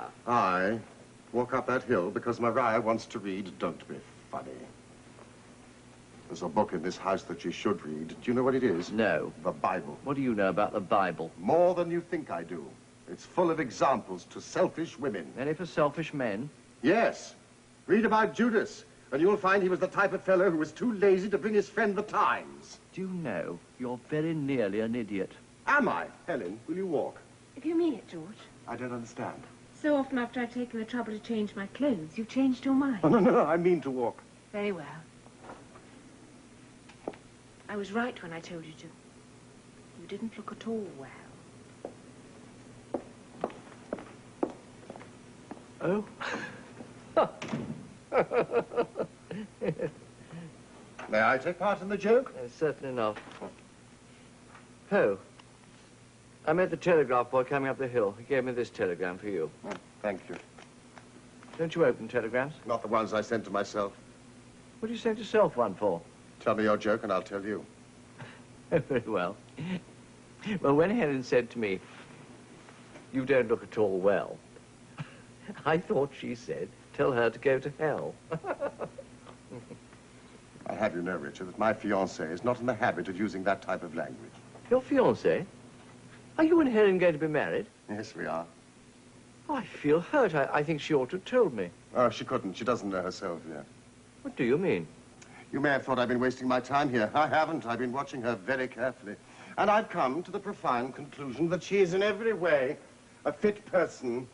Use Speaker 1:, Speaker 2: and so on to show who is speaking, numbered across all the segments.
Speaker 1: I walk up that hill because Mariah wants to read Don't Be Funny. There's a book in this house that you should read. Do you know what it is?
Speaker 2: No.
Speaker 1: The Bible.
Speaker 2: What do you know about the Bible?
Speaker 1: More than you think I do. It's full of examples to selfish women.
Speaker 2: Any for selfish men?
Speaker 1: Yes. Read about Judas, and you'll find he was the type of fellow who was too lazy to bring his friend the Times.
Speaker 2: Do you know, you're very nearly an idiot.
Speaker 1: Am I? Helen, will you walk?
Speaker 3: If you mean it, George.
Speaker 1: I don't understand.
Speaker 3: So often after I've taken the trouble to change my clothes, you've changed your mind.
Speaker 1: Oh, no, I mean to walk.
Speaker 3: Very well. I was right when I told you to. You didn't look at all well.
Speaker 2: Oh?
Speaker 1: May I take part in the joke?
Speaker 2: Certainly not. Oh. I met the telegraph boy coming up the hill. He gave me this telegram for you.
Speaker 1: Oh, thank you.
Speaker 2: Don't you open telegrams?
Speaker 1: Not the ones I sent to myself.
Speaker 2: What do you send yourself one for?
Speaker 1: Tell me your joke and I'll tell you.
Speaker 2: Very well. Well, when Helen said to me, "You don't look at all well," I thought she said, "Tell her to go to hell."
Speaker 1: I'll have you know, Richard, that my fiancée is not in the habit of using that type of language.
Speaker 2: Your fiancé? Are you and Helen going to be married?
Speaker 1: Yes, we are.
Speaker 2: Oh, I feel hurt. I think she ought to have told me.
Speaker 1: Oh, she couldn't. She doesn't know herself yet.
Speaker 2: What do you mean?
Speaker 1: You may have thought I've been wasting my time here. I haven't. I've been watching her very carefully. And I've come to the profound conclusion that she is in every way a fit person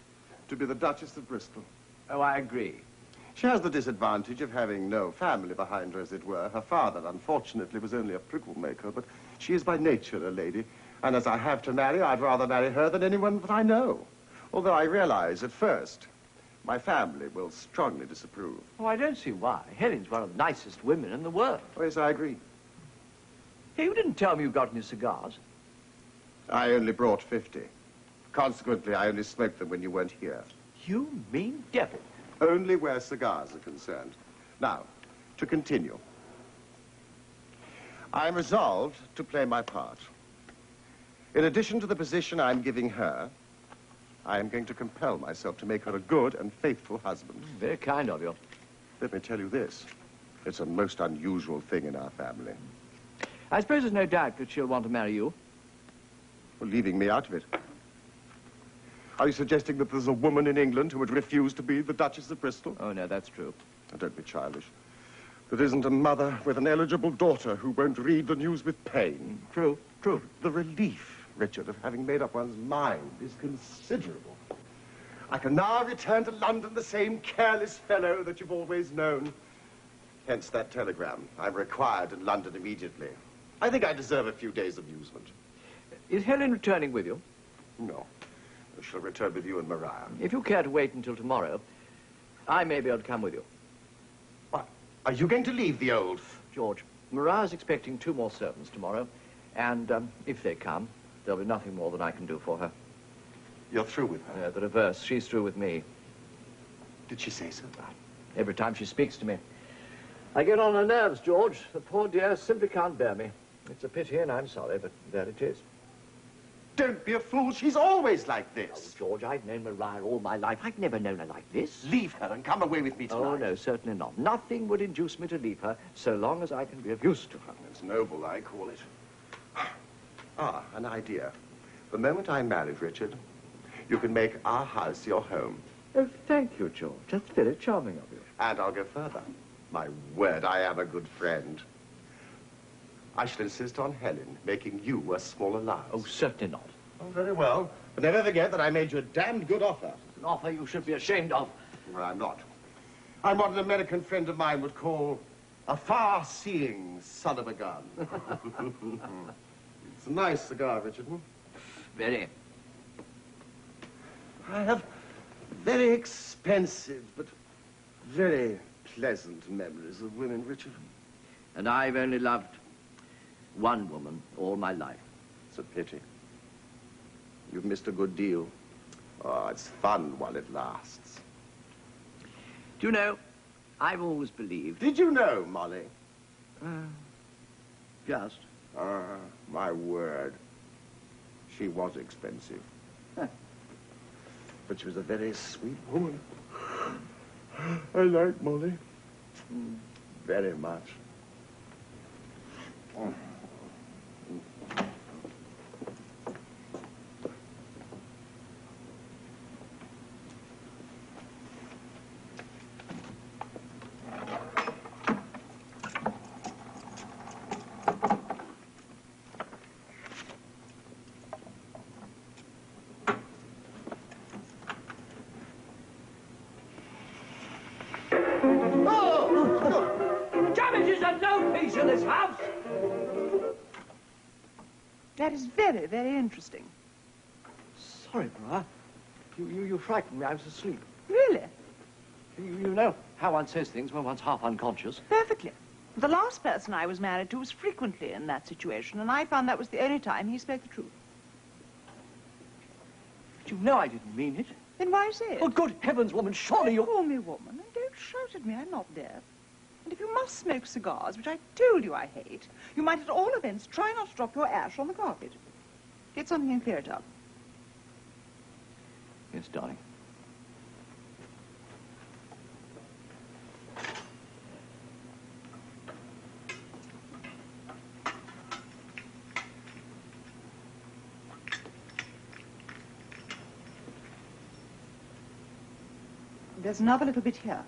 Speaker 1: to be the Duchess of Bristol.
Speaker 2: Oh, I agree.
Speaker 1: She has the disadvantage of having no family behind her, as it were. Her father, unfortunately, was only a prickle maker, but she is by nature a lady. And as I have to marry, I'd rather marry her than anyone that I know. Although I realize at first my family will strongly disapprove.
Speaker 2: Oh, I don't see why. Helen's one of the nicest women in the world.
Speaker 1: Oh, yes, I agree.
Speaker 2: Hey, you didn't tell me you got any cigars.
Speaker 1: I only brought 50. Consequently, I only smoked them when you weren't here.
Speaker 2: You mean devil.
Speaker 1: Only where cigars are concerned. Now, to continue. I'm resolved to play my part. In addition to the position I'm giving her, I am going to compel myself to make her a good and faithful husband.
Speaker 2: Very kind of you.
Speaker 1: Let me tell you this. It's a most unusual thing in our family.
Speaker 2: I suppose there's no doubt that she'll want to marry you.
Speaker 1: Well, leaving me out of it. Are you suggesting that there's a woman in England who would refuse to be the Duchess of Bristol?
Speaker 2: Oh, no, that's true.
Speaker 1: Oh, don't be childish. There isn't a mother with an eligible daughter who won't read the news with pain.
Speaker 2: True, true.
Speaker 1: The relief, Richard, of having made up one's mind is considerable. I can now return to London the same careless fellow that you've always known. Hence that telegram. I'm required in London immediately. I think I deserve a few days' amusement.
Speaker 2: Is Helen returning with you?
Speaker 1: No. She'll return with you and Mariah.
Speaker 2: If you care to wait until tomorrow, I may be able to come with you.
Speaker 1: What? Are you going to leave the old...
Speaker 2: George, Mariah's expecting 2 more servants tomorrow, and if they come, there'll be nothing more than I can do for her.
Speaker 1: You're through with her?
Speaker 2: No, the reverse. She's through with me.
Speaker 1: Did she say so?
Speaker 2: Every time she speaks to me. I get on her nerves, George. The poor dear simply can't bear me. It's a pity, and I'm sorry, but there it is.
Speaker 1: Don't be a fool. She's always like this.
Speaker 2: Oh, George, I've known Mariah all my life. I've never known her like this.
Speaker 1: Leave her and come away with me tonight.
Speaker 2: Oh, no, certainly not. Nothing would induce me to leave her, so long as I can be of use to her.
Speaker 1: It's noble, I call it. Ah, an idea. The moment I'm married, Richard, you can make our house your home.
Speaker 2: Oh, thank you, George. That's very charming of you.
Speaker 1: And I'll go further. My word, I am a good friend. I shall insist on Helen making you a small allowance.
Speaker 2: Oh, certainly not.
Speaker 1: Oh, very well. But never forget that I made you a damned good offer.
Speaker 2: An offer you should be ashamed of.
Speaker 1: Well, I'm not. I'm what an American friend of mine would call a far-seeing son of a gun. It's a nice cigar, Richard.
Speaker 2: Very.
Speaker 1: I have very expensive but very pleasant memories of women, Richard.
Speaker 2: And I've only loved one woman all my life.
Speaker 1: It's a pity. You've missed a good deal. Oh, it's fun while it lasts.
Speaker 2: Do you know, I've always believed...
Speaker 1: Did you know, Molly?
Speaker 2: Just.
Speaker 1: My word. She was expensive. but she was a very sweet woman. I like Molly very much.
Speaker 2: In this house.
Speaker 4: That is very, very interesting.
Speaker 2: Sorry, Maria. You frightened me. I was asleep.
Speaker 4: Really?
Speaker 2: You know how one says things when one's half unconscious.
Speaker 4: Perfectly. The last person I was married to was frequently in that situation, and I found that was the only time he spoke the truth.
Speaker 2: But you know I didn't mean it.
Speaker 4: Then why say it?
Speaker 2: Oh, good heavens, woman, surely you're...
Speaker 4: Call me woman, and don't shout at me. I'm not deaf. And if you must smoke cigars, which I told you I hate, you might at all events try not to drop your ash on the carpet. Get something and clear it up.
Speaker 2: Yes, darling.
Speaker 4: There's another little bit here.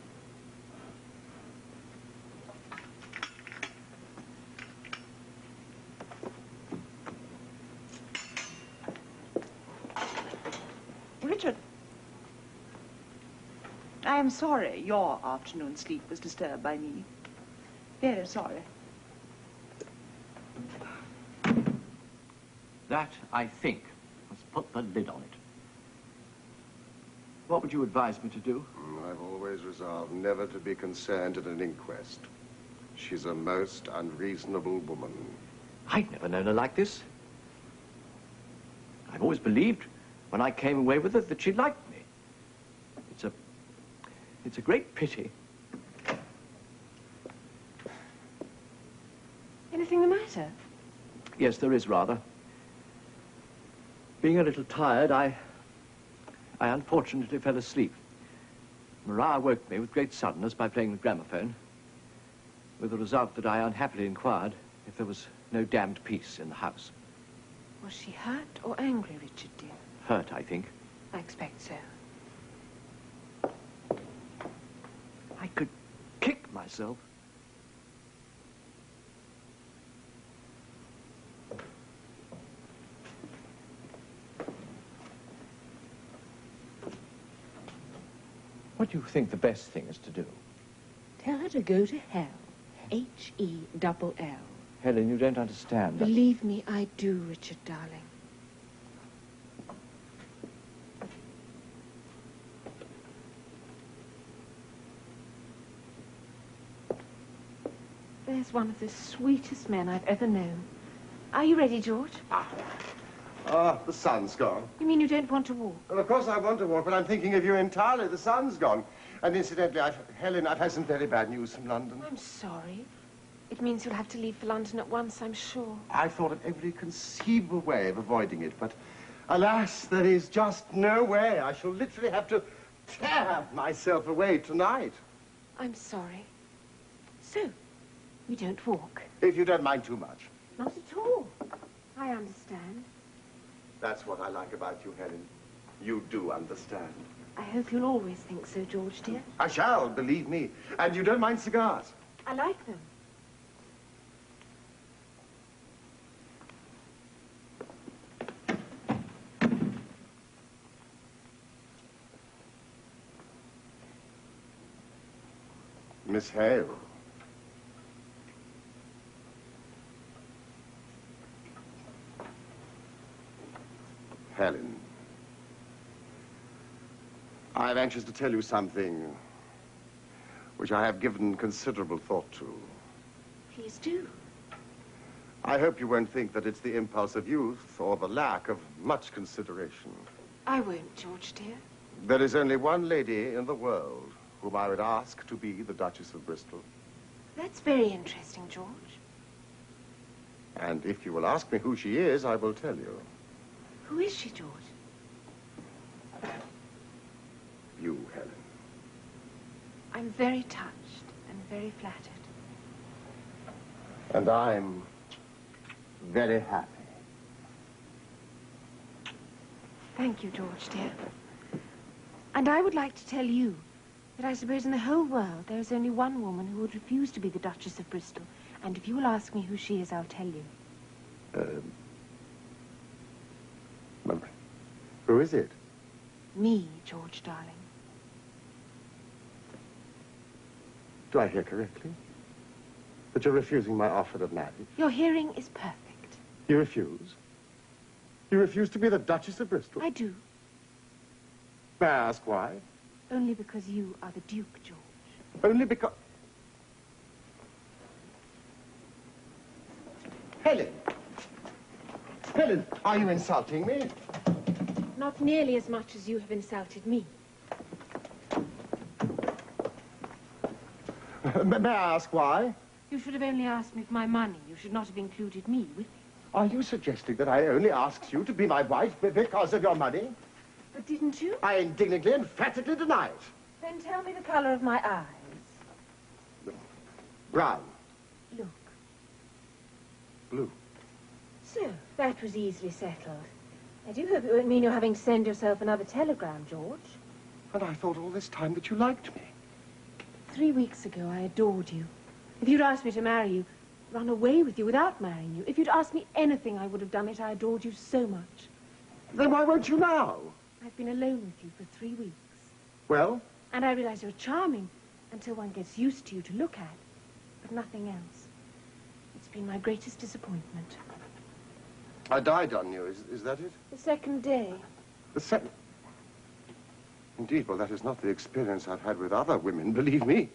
Speaker 4: Richard, I am sorry your afternoon sleep was disturbed by me. Very sorry.
Speaker 2: That, I think, has put the lid on it. What would you advise me to do?
Speaker 1: I've always resolved never to be concerned at an inquest. She's a most unreasonable woman.
Speaker 2: I'd never known her like this. I've always believed, when I came away with her, that she liked me. It's a great pity.
Speaker 3: Anything the matter?
Speaker 2: Yes, there is rather. Being a little tired, I unfortunately fell asleep. Maria woke me with great suddenness by playing the gramophone, with the result that I unhappily inquired if there was no damned peace in the house.
Speaker 3: Was she hurt or angry, Richard, dear?
Speaker 2: Hurt, I think.
Speaker 3: I expect so.
Speaker 2: I could kick myself. What do you think the best thing is to do?
Speaker 3: Tell her to go to hell. H-E-double-L.
Speaker 2: Helen, you don't understand.
Speaker 3: Believe me, I do, Richard, darling. There's one of the sweetest men I've ever known. Are you ready, George?
Speaker 1: The sun's gone.
Speaker 3: You mean you don't want to walk?
Speaker 1: Well, of course I want to walk, but I'm thinking of you entirely. The sun's gone. And incidentally, Helen, I've had some very bad news from London.
Speaker 3: I'm sorry. It means you'll have to leave for London at once, I'm sure.
Speaker 1: I thought of every conceivable way of avoiding it, but alas, there is just no way. I shall literally have to tear myself away tonight.
Speaker 3: I'm sorry. So, we don't walk?
Speaker 1: If you don't mind too much.
Speaker 3: Not at all. I understand.
Speaker 1: That's what I like about you, Helen. You do understand.
Speaker 3: I hope you'll always think so, George, dear.
Speaker 1: I shall, believe me. And you don't mind cigars?
Speaker 3: I like them.
Speaker 1: Miss Hale. Helen. I'm anxious to tell you something which I have given considerable thought to.
Speaker 3: Please do.
Speaker 1: I hope you won't think that it's the impulse of youth or the lack of much consideration.
Speaker 3: I won't, George, dear.
Speaker 1: There is only one lady in the world whom I would ask to be the Duchess of Bristol.
Speaker 3: That's very interesting, George.
Speaker 1: And if you will ask me who she is, I will tell you.
Speaker 3: Who is she, George? I'm very touched and very flattered.
Speaker 1: And I'm very happy.
Speaker 3: Thank you, George, dear. And I would like to tell you that I suppose in the whole world there is only one woman who would refuse to be the Duchess of Bristol. And if you will ask me who she is, I'll tell you.
Speaker 1: Who is it?
Speaker 3: Me, George, darling.
Speaker 1: Do I hear correctly? That you're refusing my offer of marriage?
Speaker 3: Your hearing is perfect.
Speaker 1: You refuse? You refuse to be the Duchess of Bristol?
Speaker 3: I do.
Speaker 1: May I ask why?
Speaker 3: Only because you are the Duke, George.
Speaker 1: Only because... Helen! Helen, are you insulting me?
Speaker 3: Not nearly as much as you have insulted me.
Speaker 1: May I ask why?
Speaker 3: You should have only asked me for my money. You should not have included me with it.
Speaker 1: Are you suggesting that I only asked you to be my wife because of your money?
Speaker 3: But didn't you?
Speaker 1: I indignantly, emphatically deny it.
Speaker 3: Then tell me the colour of my eyes.
Speaker 1: Brown.
Speaker 3: Look.
Speaker 1: Blue.
Speaker 3: So, that was easily settled. I do hope it won't mean you're having to send yourself another telegram, George.
Speaker 1: And I thought all this time that you liked me.
Speaker 3: 3 weeks ago, I adored you. If you'd asked me to marry you, run away with you without marrying you, if you'd asked me anything, I would have done it. I adored you so much.
Speaker 1: Then why won't you now?
Speaker 3: I've been alone with you for 3 weeks.
Speaker 1: Well?
Speaker 3: And I realize you're charming until one gets used to you to look at, but nothing else. It's been my greatest disappointment.
Speaker 1: I died on you, is that it?
Speaker 3: The second day.
Speaker 1: The second... Indeed, well, that is not the experience I've had with other women, believe me.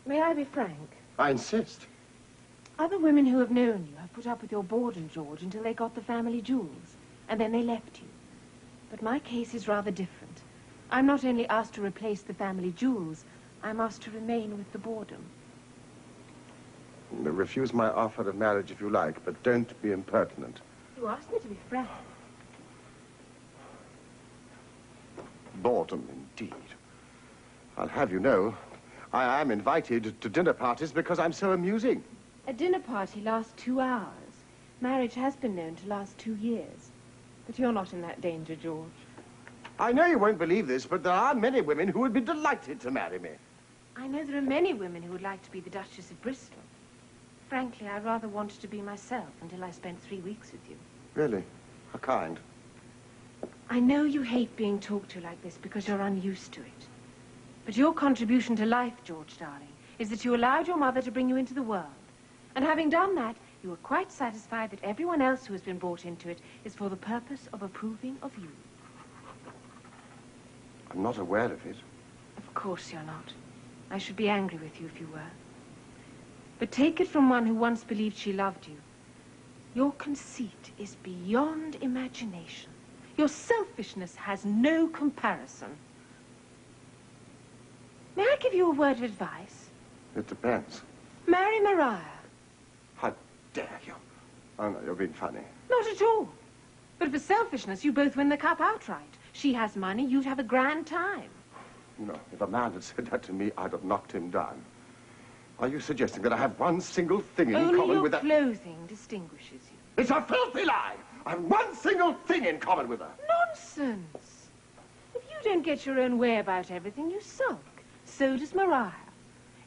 Speaker 3: May I be frank?
Speaker 1: I insist.
Speaker 3: Other women who have known you have put up with your boredom, George, until they got the family jewels, and then they left you. But my case is rather different. I'm not only asked to replace the family jewels, I'm asked to remain with the boredom.
Speaker 1: Refuse my offer of marriage if you like, but don't be impertinent.
Speaker 3: You asked me to be frank.
Speaker 1: Boredom, indeed. I'll have you know, I am invited to dinner parties because I'm so amusing.
Speaker 3: A dinner party lasts 2 hours. Marriage has been known to last 2 years. But you're not in that danger, George.
Speaker 1: I know you won't believe this, but there are many women who would be delighted to marry me.
Speaker 3: I know there are many women who would like to be the Duchess of Bristol. Frankly, I rather wanted to be myself until I spent 3 weeks with you.
Speaker 1: Really? How kind.
Speaker 3: I know you hate being talked to like this because you're unused to it. But your contribution to life, George, darling, is that you allowed your mother to bring you into the world. And having done that, you are quite satisfied that everyone else who has been brought into it is for the purpose of approving of you.
Speaker 1: I'm not aware of it.
Speaker 3: Of course you're not. I should be angry with you if you were. But take it from one who once believed she loved you. Your conceit is beyond imagination. Your selfishness has no comparison. May I give you a word of advice?
Speaker 1: It depends.
Speaker 3: Marry Mariah.
Speaker 1: How dare you? Oh, no, you're being funny.
Speaker 3: Not at all. But for selfishness, you both win the cup outright. She has money, you'd have a grand time.
Speaker 1: No, if a man had said that to me, I'd have knocked him down. Are you suggesting that I have one single thing in common with that?
Speaker 3: Only your clothing distinguishes you.
Speaker 1: It's a filthy lie! I have one single thing in common with her.
Speaker 3: Nonsense. If you don't get your own way about everything, you sulk. So does Mariah.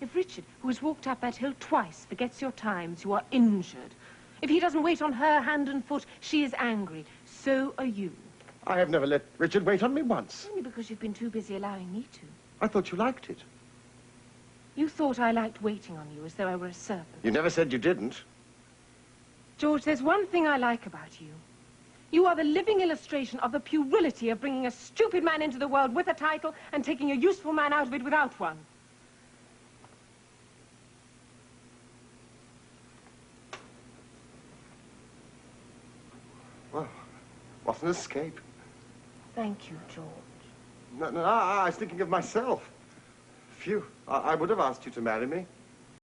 Speaker 3: If Richard, who has walked up that hill twice, forgets your times, you are injured. If he doesn't wait on her hand and foot, she is angry. So are you.
Speaker 1: I have never let Richard wait on me once.
Speaker 3: Only because you've been too busy allowing me to.
Speaker 1: I thought you liked it.
Speaker 3: You thought I liked waiting on you as though I were a servant.
Speaker 1: You never said you didn't.
Speaker 3: George, there's one thing I like about you. You are the living illustration of the puerility of bringing a stupid man into the world with a title and taking a useful man out of it without one.
Speaker 1: Well, what an escape.
Speaker 3: Thank you, George.
Speaker 1: No, I was thinking of myself. Phew, I would have asked you to marry me.